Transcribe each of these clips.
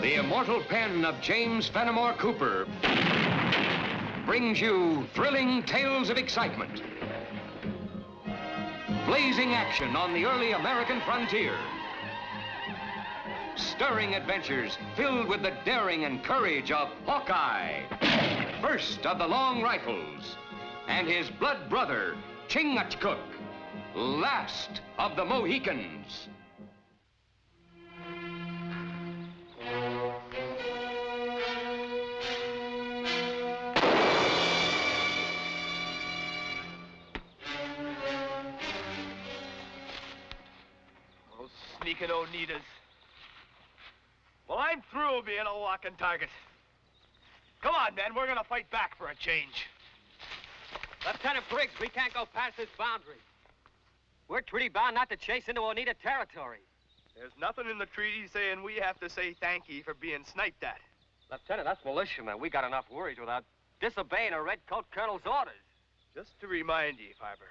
The immortal pen of James Fenimore Cooper brings you thrilling tales of excitement, blazing action on the early American frontier, stirring adventures filled with the daring and courage of Hawkeye, first of the long rifles, and his blood brother, Chingachgook, last of the Mohicans. Those sneaking Oneidas. Well, I'm through being a walking target. Come on, men, we're gonna fight back for a change. Lieutenant Briggs, we can't go past this boundary. We're treaty bound not to chase into Oneida territory. There's nothing in the treaty saying we have to say thank you for being sniped at. Lieutenant, that's militiamen. We got enough worries without disobeying a redcoat colonel's orders. Just to remind you, Farber,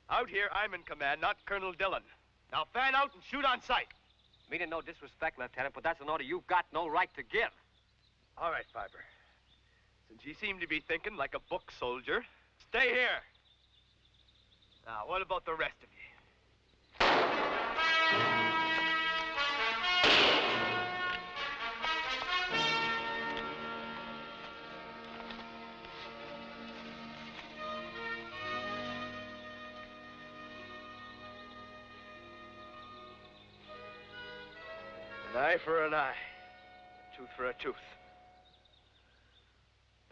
out here I'm in command, not Colonel Dillon. Now fan out and shoot on sight. Meaning no disrespect, Lieutenant, but that's an order you've got no right to give. All right, Farber. Since you seem to be thinking like a book soldier, stay here. Now, what about the rest of you? An eye for an eye, a tooth for a tooth.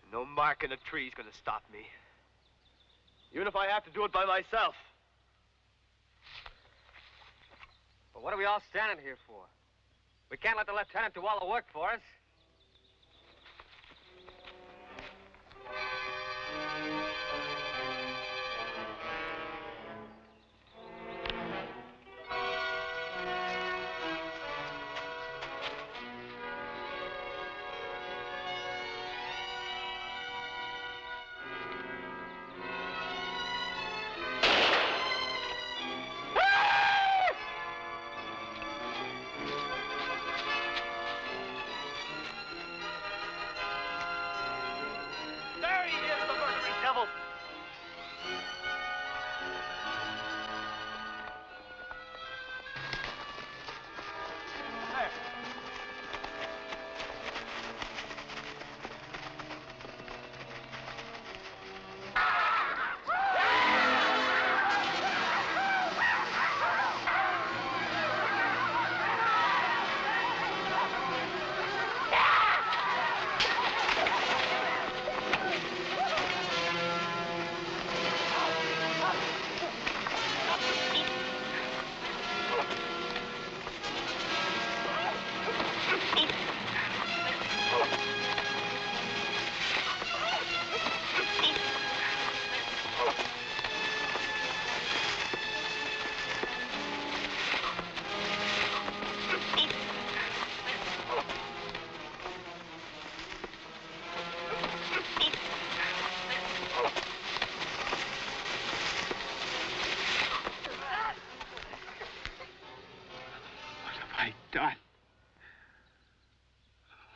And no mark in a tree's gonna stop me. Even if I have to do it by myself. But what are we all standing here for? We can't let the lieutenant do all the work for us.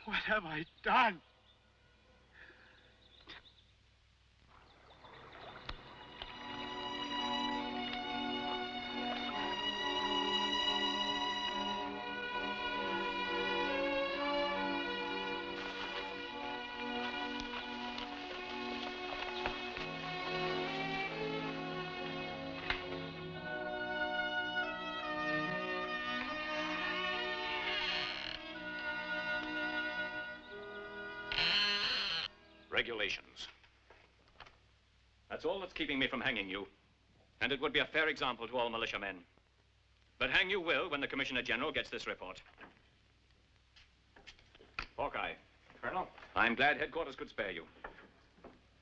What have I done? Regulations. That's all that's keeping me from hanging you. And it would be a fair example to all militiamen. But hang you will when the Commissioner General gets this report. Hawkeye. Colonel? I'm glad headquarters could spare you.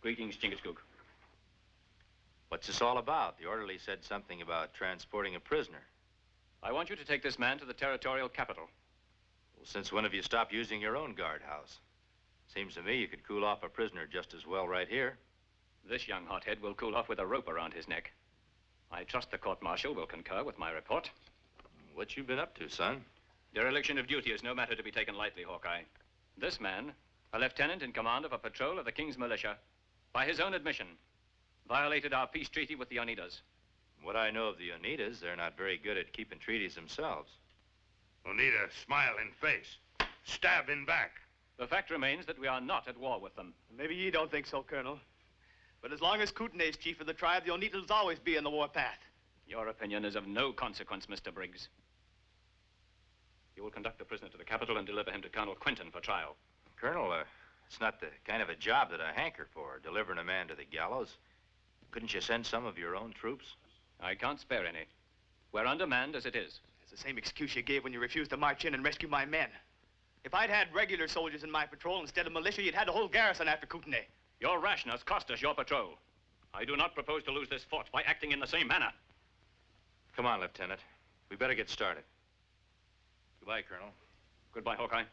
Greetings, Chingachgook. What's this all about? The orderly said something about transporting a prisoner. I want you to take this man to the territorial capital. Well, since when have you stopped using your own guardhouse? Seems to me you could cool off a prisoner just as well right here. This young hothead will cool off with a rope around his neck. I trust the court-martial will concur with my report. What you been up to, son? Dereliction of duty is no matter to be taken lightly, Hawkeye. This man, a lieutenant in command of a patrol of the King's militia, by his own admission, violated our peace treaty with the Oneidas. What I know of the Oneidas, they're not very good at keeping treaties themselves. Oneida, smile in face. Stab in back. The fact remains that we are not at war with them. Maybe you don't think so, Colonel. But as long as Kootenai's chief of the tribe, the Oneidas will always be in the warpath. Your opinion is of no consequence, Mr. Briggs. You will conduct the prisoner to the capital and deliver him to Colonel Quinton for trial. Colonel, it's not the kind of a job that I hanker for, delivering a man to the gallows. Couldn't you send some of your own troops? I can't spare any. We're undermanned as it is. It's the same excuse you gave when you refused to march in and rescue my men. If I'd had regular soldiers in my patrol instead of militia, you'd had a whole garrison after Kootenai. Your rashness cost us your patrol. I do not propose to lose this fort by acting in the same manner. Come on, Lieutenant. We better get started. Goodbye, Colonel. Goodbye, Hawkeye.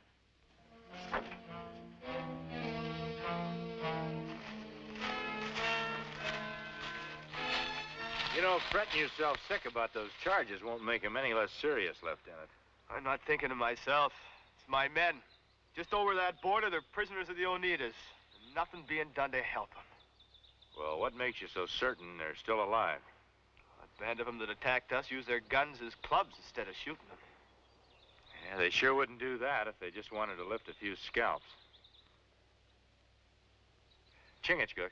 You know, fretting yourself sick about those charges won't make them any less serious, Lieutenant. I'm not thinking of myself. It's my men. Just over that border, they're prisoners of the Oneidas. And nothing being done to help them. Well, what makes you so certain they're still alive? A band of them that attacked us used their guns as clubs instead of shooting them. Yeah, they sure wouldn't do that if they just wanted to lift a few scalps. Chingachgook,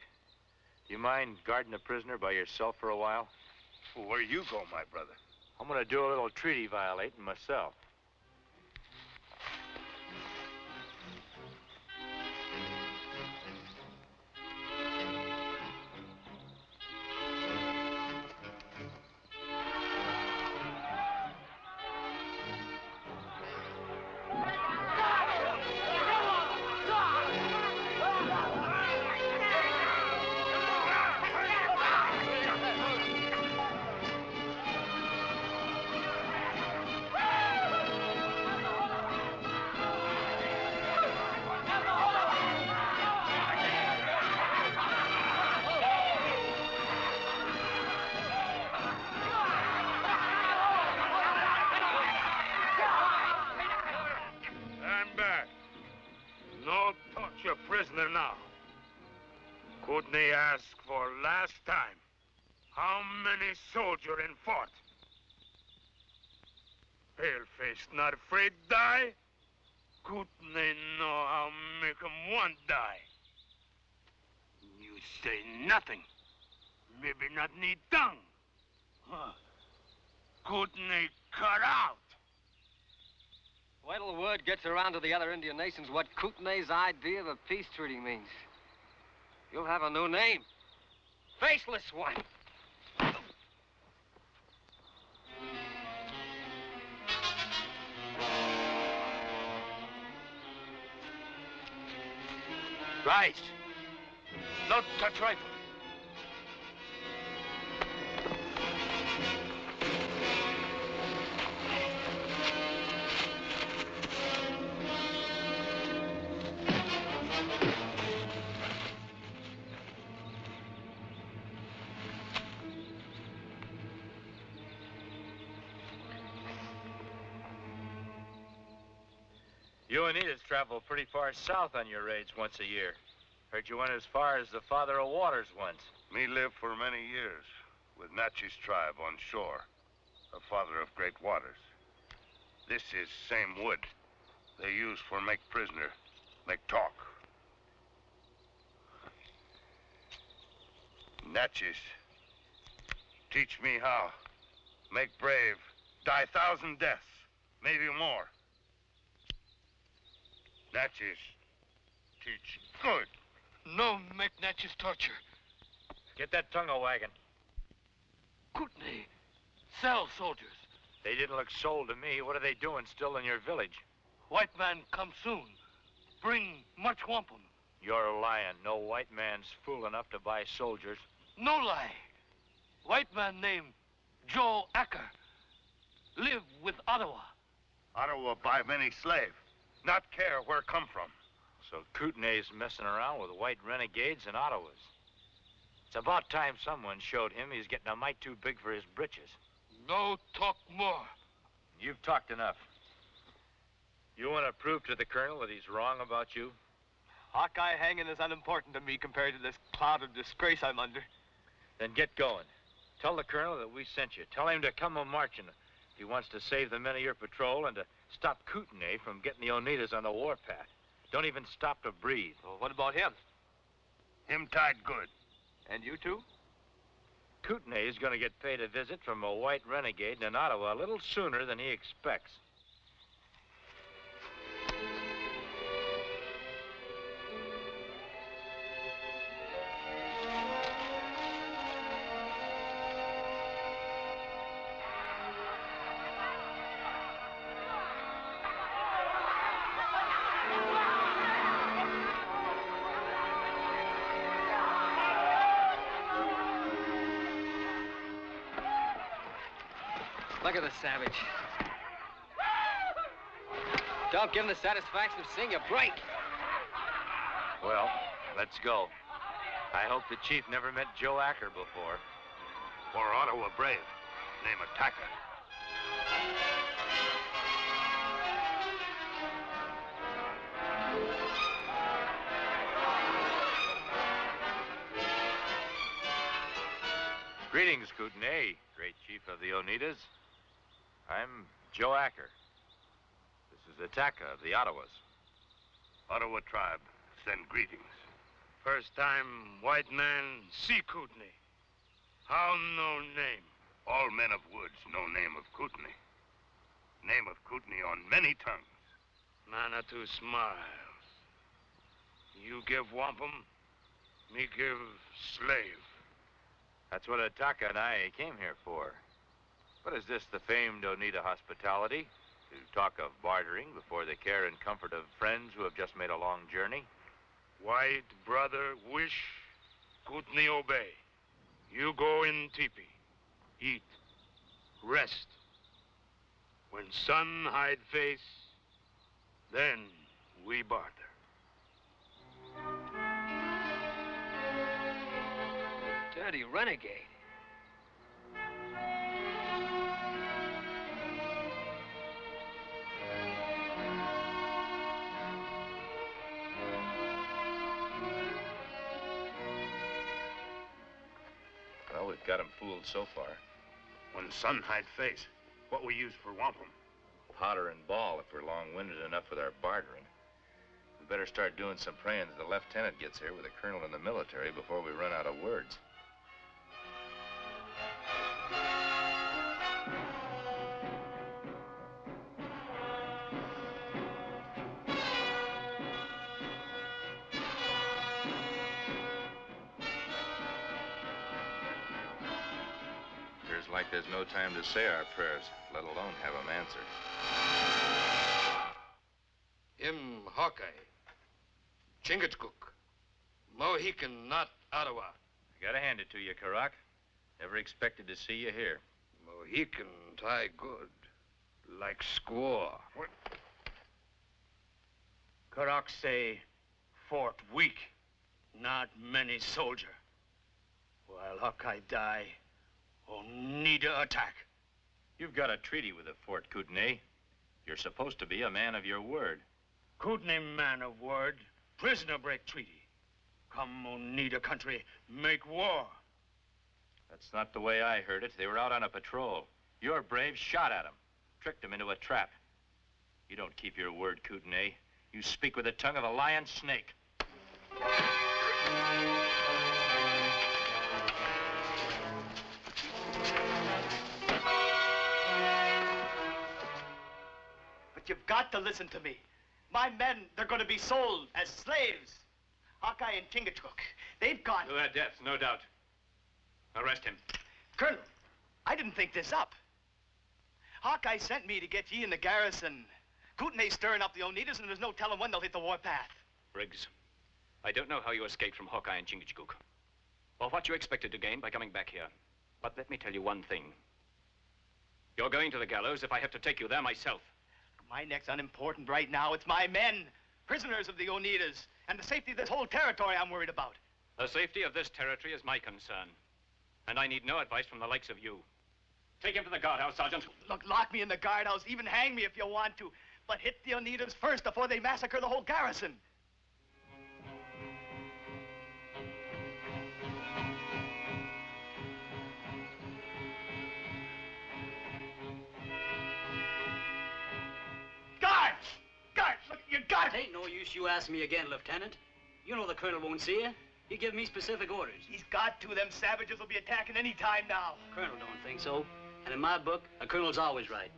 do you mind guarding the prisoner by yourself for a while? Well, where you go, my brother? I'm going to do a little treaty violating myself. Prisoner now. Kootenai ask for last time. How many soldier in fort? Paleface not afraid die? Kootenai know how make 'em one die. You say nothing. Maybe not need tongue. Huh. Kootenai cut out. Wait till the word gets around to the other Indian nations what Kootenai's idea of a peace treaty means. You'll have a new name. Faceless One. Rise. Not touch rifle. You Oneidas travel pretty far south on your raids once a year. Heard you went as far as the Father of Waters once. Me lived for many years with Natchez tribe on shore, the Father of Great Waters. This is same wood they use for make prisoner, make talk. Natchez teach me how. Make brave, die 1,000 deaths, maybe more. Natchez teach good. No make Natchez torture. Get that tongue a wagging. Kootenai sell soldiers. They didn't look sold to me. What are they doing still in your village? White man come soon. Bring much wampum. You're lying. No white man's fool enough to buy soldiers. No lie. White man named Joe Acker. Live with Ottawa. Ottawa buy many slave. Not care where come from. So Kootenai's messing around with white renegades and Ottawas. It's about time someone showed him he's getting a mite too big for his britches. No talk more. you've talked enough. You want to prove to the colonel that he's wrong about you? Hawkeye hanging is unimportant to me compared to this cloud of disgrace I'm under. Then get going. Tell the colonel that we sent you. Tell him to come a marching if he wants to save the men of your patrol and to stop Kootenai from getting the Oneidas on the warpath. Don't even stop to breathe. Well, what about him? Him tied good. And you two? Kootenai is going to get paid a visit from a white renegade in Ottawa a little sooner than he expects. Look at the savage. Don't give him the satisfaction of seeing you break. Well, let's go. I hope the chief never met Joe Acker before. Or Ottawa brave. Name Attacker. Greetings, Kootenai, great chief of the Oneidas. I'm Joe Acker. This is Attacker of the Ottawas. Ottawa tribe, send greetings. First time white man see Kootenai. How no name? All men of woods know name of Kootenai. Name of Kootenai on many tongues. Manitou smiles. You give wampum, me give slave. That's what Attacker and I came here for. What is this, the famed Oneida hospitality? To talk of bartering before the care and comfort of friends who have just made a long journey? White brother wish, Kootenai obey. You go in teepee, eat, rest. When sun hide face, then we barter. Dirty renegade. Well, we've got him fooled so far. When sun hide face, what we use for wampum? Powder and ball if we're long-winded enough with our bartering. We better start doing some praying that the lieutenant gets here with a colonel in the military before we run out of words. Appears like there's no time to say our prayers, let alone have them answered. Him Hawkeye, Chingachgook, Mohican, not Ottawa. I gotta hand it to you, Karak. Never expected to see you here. Mohican tie good, like squaw. What? Karak say fort weak, not many soldier. While Hawkeye die, Oneida attack. You've got a treaty with the Fort Kootenai. You're supposed to be a man of your word. Kootenai man of word, prisoner break treaty. Come Oneida country, make war. That's not the way I heard it. They were out on a patrol. Your braves shot at them, tricked them into a trap. You don't keep your word, Kootenai. You speak with the tongue of a lion snake. But you've got to listen to me. My men, they're going to be sold as slaves. Hawkeye and Chingachgook, they've got... To their deaths, no doubt. Arrest him. Colonel, I didn't think this up. Hawkeye sent me to get ye in the garrison. Kootenai's stirring up the Oneidas, and there's no telling when they'll hit the warpath. Briggs, I don't know how you escaped from Hawkeye and Chingachgook, or what you expected to gain by coming back here. But let me tell you one thing. You're going to the gallows if I have to take you there myself. My neck's unimportant right now. It's my men, prisoners of the Oneidas, and the safety of this whole territory I'm worried about. The safety of this territory is my concern, and I need no advice from the likes of you. Take him to the guardhouse, Sergeant. Look, lock me in the guardhouse, even hang me if you want to. But hit the Oneidas first before they massacre the whole garrison. Guards! Guards, look, you got It ain't no use you ask me again, Lieutenant. You know the colonel won't see you. He give me specific orders. He's got to. Them savages will be attacking any time now. Colonel don't think so. And in my book, a colonel's always right.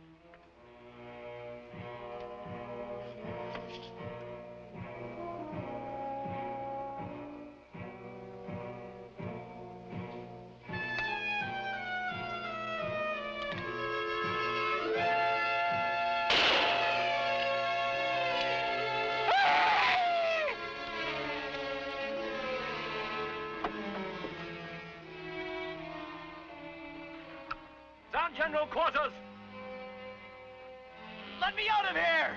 Down general quarters. Let me out of here.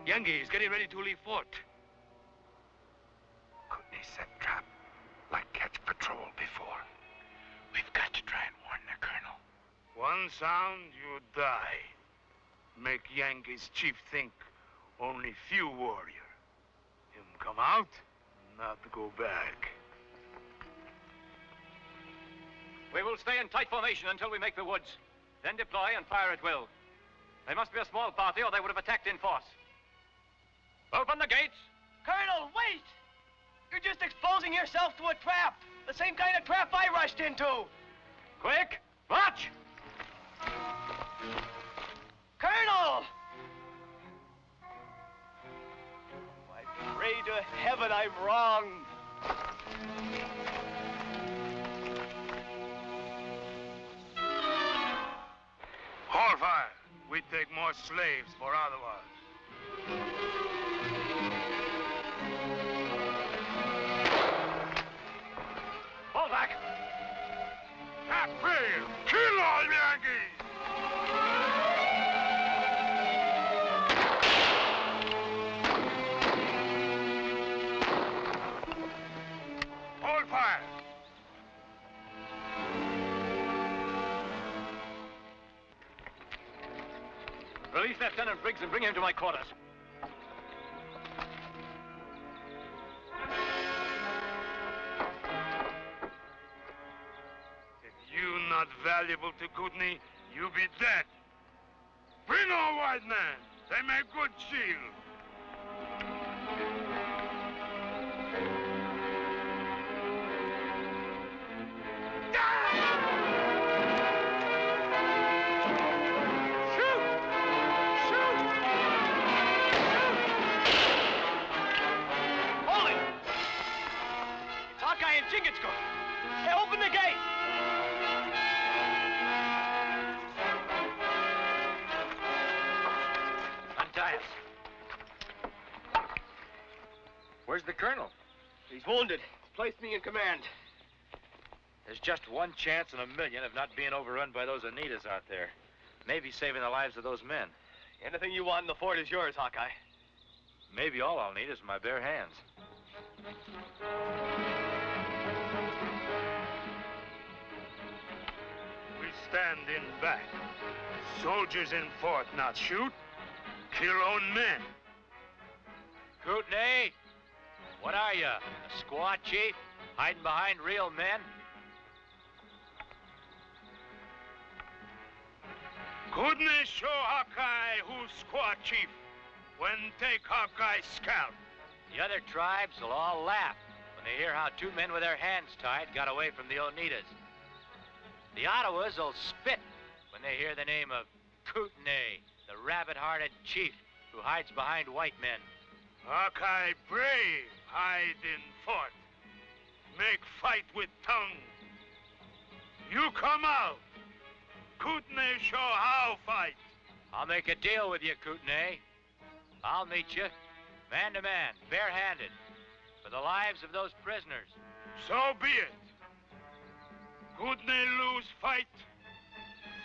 Yankees getting ready to leave fort. Kootenai set trap like catch patrol before. We've got to try and warn the colonel. One sound, you die. Make Yankees chief think only few warrior. Him come out, not go back. We will stay in tight formation until we make the woods. Then deploy and fire at will. They must be a small party or they would have attacked in force. Open the gates! Colonel, wait! You're just exposing yourself to a trap. The same kind of trap I rushed into. Quick! March! Colonel! I pray to heaven I'm wrong. Hold fire. We take more slaves for otherwise. Fall back! That failed. Kill all Yankees! Hold fire. Release Lieutenant Briggs and bring him to my quarters. If you not valuable to Kootenai, you be dead. Bring all white men. They make good shield. Hold it! It's Hawkeye and Chingachgook. Hey, open the gate! Untie us. Where's the colonel? He's wounded. Placed me in command. There's just one chance in a million of not being overrun by those Oneidas out there. Maybe saving the lives of those men. Anything you want in the fort is yours, Hawkeye. Maybe all I'll need is my bare hands. We stand in back. Soldiers in fort not shoot. Kill own men. Kootenai, what are you, a squaw chief? Hiding behind real men? Kootenai show Hawkeye who's squaw chief. When take Hawkeye scalp. The other tribes will all laugh when they hear how two men with their hands tied got away from the Oneidas. The Ottawas will spit when they hear the name of Kootenai, the rabbit-hearted chief who hides behind white men. Hawkeye brave hide in fort. Make fight with tongue. You come out. Kootenai show how fight. I'll make a deal with you, Kootenai. I'll meet you, man to man, barehanded, for the lives of those prisoners. So be it. Kootenai lose fight.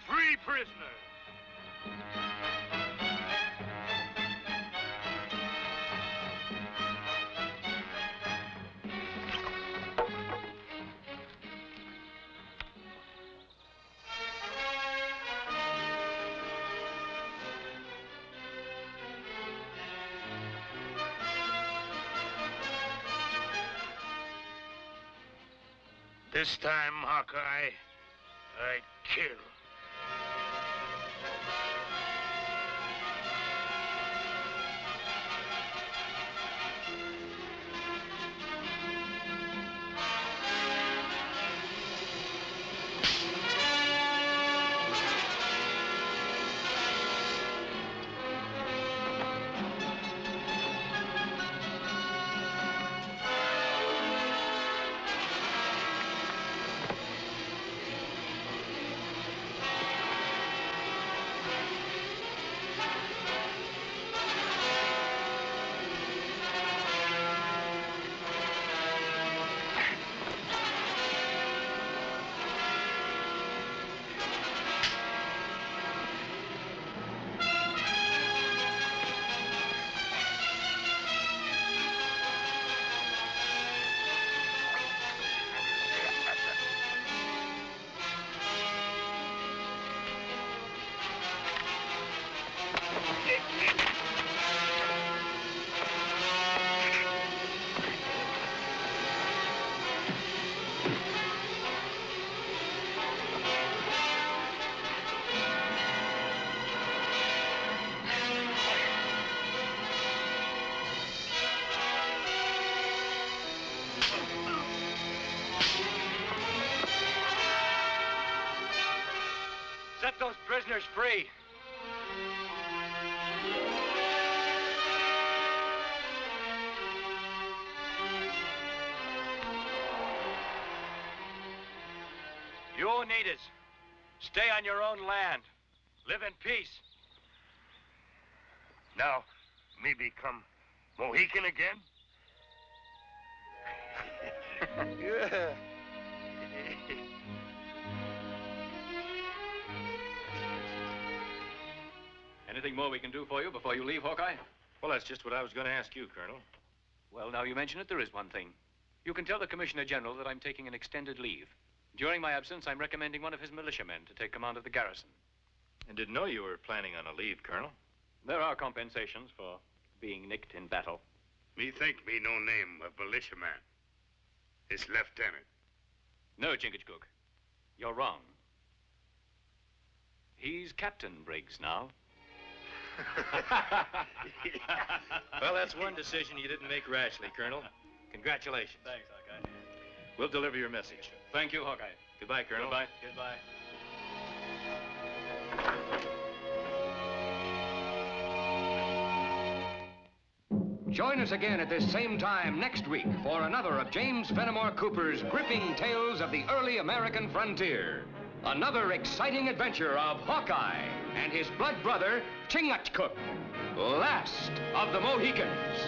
Free prisoners. This time, Hawkeye, I kill. Set those prisoners free. You Oneidas, stay on your own land. Live in peace. Now, me become Mohican again? Yeah. Anything more we can do for you before you leave, Hawkeye? Well, that's just what I was going to ask you, Colonel. Well, now you mention it, there is one thing. You can tell the Commissioner General that I'm taking an extended leave. During my absence, I'm recommending one of his militiamen to take command of the garrison. I didn't know you were planning on a leave, Colonel. There are compensations for being nicked in battle. Me think me no name of militiaman. It's lieutenant. No, Chingachgook. You're wrong. He's Captain Briggs now. Well, that's one decision you didn't make rashly, Colonel. Congratulations. Thanks, Hawkeye. We'll deliver your message. Thank you, Hawkeye. Goodbye, Colonel. Goodbye. Goodbye. Join us again at this same time next week for another of James Fenimore Cooper's gripping tales of the early American frontier. Another exciting adventure of Hawkeye and his blood brother, Chingachgook, last of the Mohicans.